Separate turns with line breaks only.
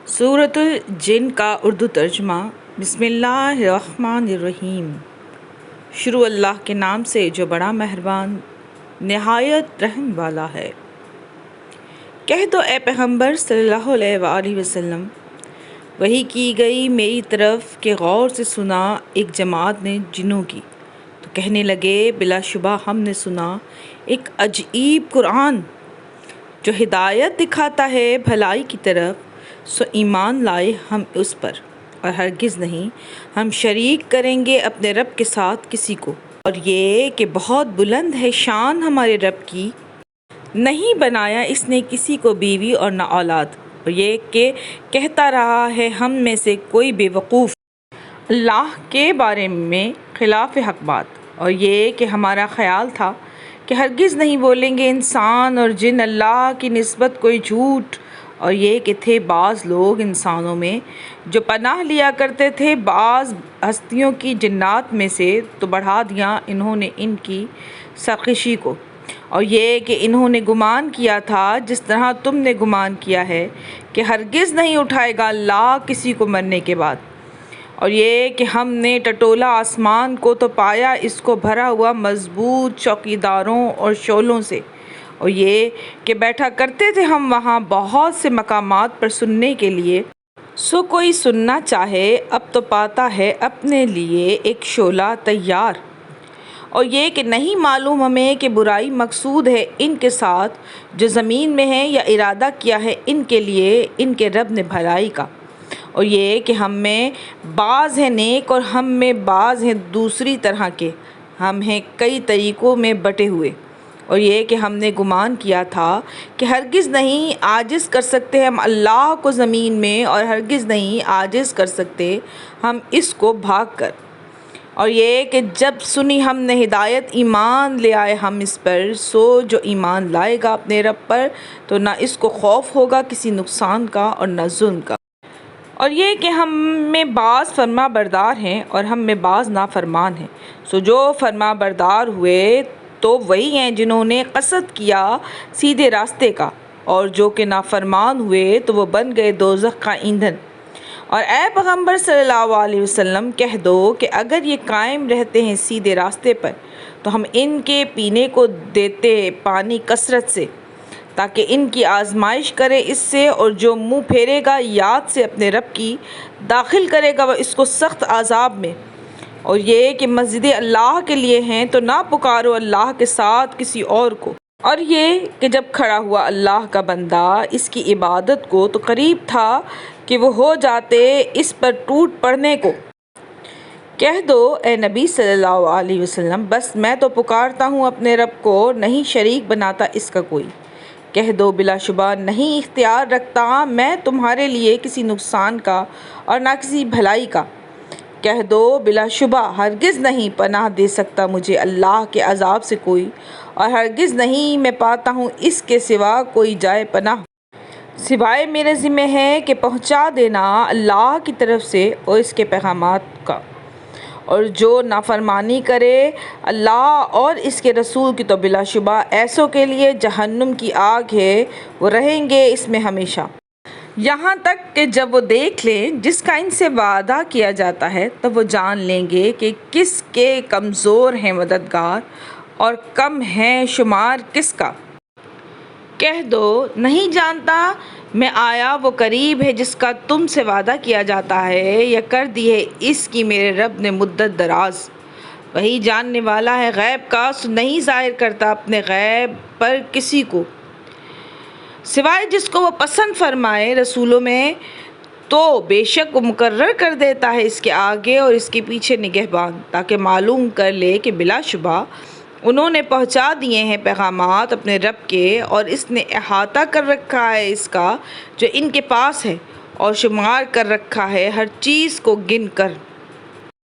سورۃ الجن کا اردو ترجمہ۔ بسم اللہ الرحمن الرحیم۔ شروع اللہ کے نام سے جو بڑا مہربان نہایت رحم والا ہے۔ کہہ دو اے پیغمبر صلی اللہ علیہ وآلہ وسلم، وحی کی گئی میری طرف کہ غور سے سنا ایک جماعت نے جنوں کی، تو کہنے لگے بلا شبہ ہم نے سنا ایک عجیب قرآن جو ہدایت دکھاتا ہے بھلائی کی طرف، سو ایمان لائے ہم اس پر، اور ہرگز نہیں ہم شریک کریں گے اپنے رب کے ساتھ کسی کو، اور یہ کہ بہت بلند ہے شان ہمارے رب کی، نہیں بنایا اس نے کسی کو بیوی اور نہ اولاد، اور یہ کہ کہتا رہا ہے ہم میں سے کوئی بے وقوف اللہ کے بارے میں خلاف حق بات، اور یہ کہ ہمارا خیال تھا کہ ہرگز نہیں بولیں گے انسان اور جن اللہ کی نسبت کوئی جھوٹ، اور یہ کہ تھے بعض لوگ انسانوں میں جو پناہ لیا کرتے تھے بعض ہستیوں کی جنات میں سے، تو بڑھا دیا انہوں نے ان کی سرکشی کو، اور یہ کہ انہوں نے گمان کیا تھا جس طرح تم نے گمان کیا ہے کہ ہرگز نہیں اٹھائے گا اللہ کسی کو مرنے کے بعد، اور یہ کہ ہم نے ٹٹولا آسمان کو تو پایا اس کو بھرا ہوا مضبوط چوکیداروں اور شعلوں سے، اور یہ کہ بیٹھا کرتے تھے ہم وہاں بہت سے مقامات پر سننے کے لیے، سو کوئی سننا چاہے اب تو پاتا ہے اپنے لیے ایک شعلہ تیار، اور یہ کہ نہیں معلوم ہمیں کہ برائی مقصود ہے ان کے ساتھ جو زمین میں ہے یا ارادہ کیا ہے ان کے لیے ان کے رب نے بھلائی کا، اور یہ کہ ہم میں بعض ہیں نیک اور ہم میں بعض ہیں دوسری طرح کے، ہم ہیں کئی طریقوں میں بٹے ہوئے، اور یہ کہ ہم نے گمان کیا تھا کہ ہرگز نہیں عاجز کر سکتے ہم اللہ کو زمین میں، اور ہرگز نہیں عاجز کر سکتے ہم اس کو بھاگ کر، اور یہ کہ جب سنی ہم نے ہدایت ایمان لے آئے ہم اس پر، سو جو ایمان لائے گا اپنے رب پر تو نہ اس کو خوف ہوگا کسی نقصان کا اور نہ ظلم کا، اور یہ کہ ہم میں بعض فرما بردار ہیں اور ہم میں بعض نافرمان ہیں، سو جو فرما بردار ہوئے تو وہی ہیں جنہوں نے قصد کیا سیدھے راستے کا، اور جو کہ نافرمان ہوئے تو وہ بن گئے دوزخ کا ایندھن۔ اور اے پیغمبر صلی اللہ علیہ وسلم کہہ دو کہ اگر یہ قائم رہتے ہیں سیدھے راستے پر تو ہم ان کے پینے کو دیتے پانی کثرت سے، تاکہ ان کی آزمائش کرے اس سے، اور جو منہ پھیرے گا یاد سے اپنے رب کی داخل کرے گا وہ اس کو سخت عذاب میں، اور یہ کہ مسجد اللہ کے لیے ہیں تو نہ پکارو اللہ کے ساتھ کسی اور کو، اور یہ کہ جب کھڑا ہوا اللہ کا بندہ اس کی عبادت کو تو قریب تھا کہ وہ ہو جاتے اس پر ٹوٹ پڑنے کو۔ کہہ دو اے نبی صلی اللہ علیہ وسلم بس میں تو پکارتا ہوں اپنے رب کو، نہیں شریک بناتا اس کا کوئی۔ کہہ دو بلا شبہ نہیں اختیار رکھتا میں تمہارے لیے کسی نقصان کا اور نہ کسی بھلائی کا۔ کہہ دو بلا شبہ ہرگز نہیں پناہ دے سکتا مجھے اللہ کے عذاب سے کوئی، اور ہرگز نہیں میں پاتا ہوں اس کے سوا کوئی جائے پناہ سوائے میرے ذمہ ہے کہ پہنچا دینا اللہ کی طرف سے اور اس کے پیغامات کا، اور جو نافرمانی کرے اللہ اور اس کے رسول کی تو بلا شبہ ایسوں کے لیے جہنم کی آگ ہے، وہ رہیں گے اس میں ہمیشہ، یہاں تک کہ جب وہ دیکھ لیں جس کا ان سے وعدہ کیا جاتا ہے تب وہ جان لیں گے کہ کس کے کمزور ہیں مددگار اور کم ہیں شمار کس کا۔ کہہ دو نہیں جانتا میں آیا وہ قریب ہے جس کا تم سے وعدہ کیا جاتا ہے، یا کر دی ہے اس کی میرے رب نے مدت دراز، وہی جاننے والا ہے غیب کا، سو نہیں ظاہر کرتا اپنے غیب پر کسی کو سوائے جس کو وہ پسند فرمائے رسولوں میں، تو بے شک وہ مقرر کر دیتا ہے اس کے آگے اور اس کے پیچھے نگہبان، تاکہ معلوم کر لے کہ بلا شبہ انہوں نے پہنچا دیے ہیں پیغامات اپنے رب کے، اور اس نے احاطہ کر رکھا ہے اس کا جو ان کے پاس ہے، اور شمار کر رکھا ہے ہر چیز کو گن کر۔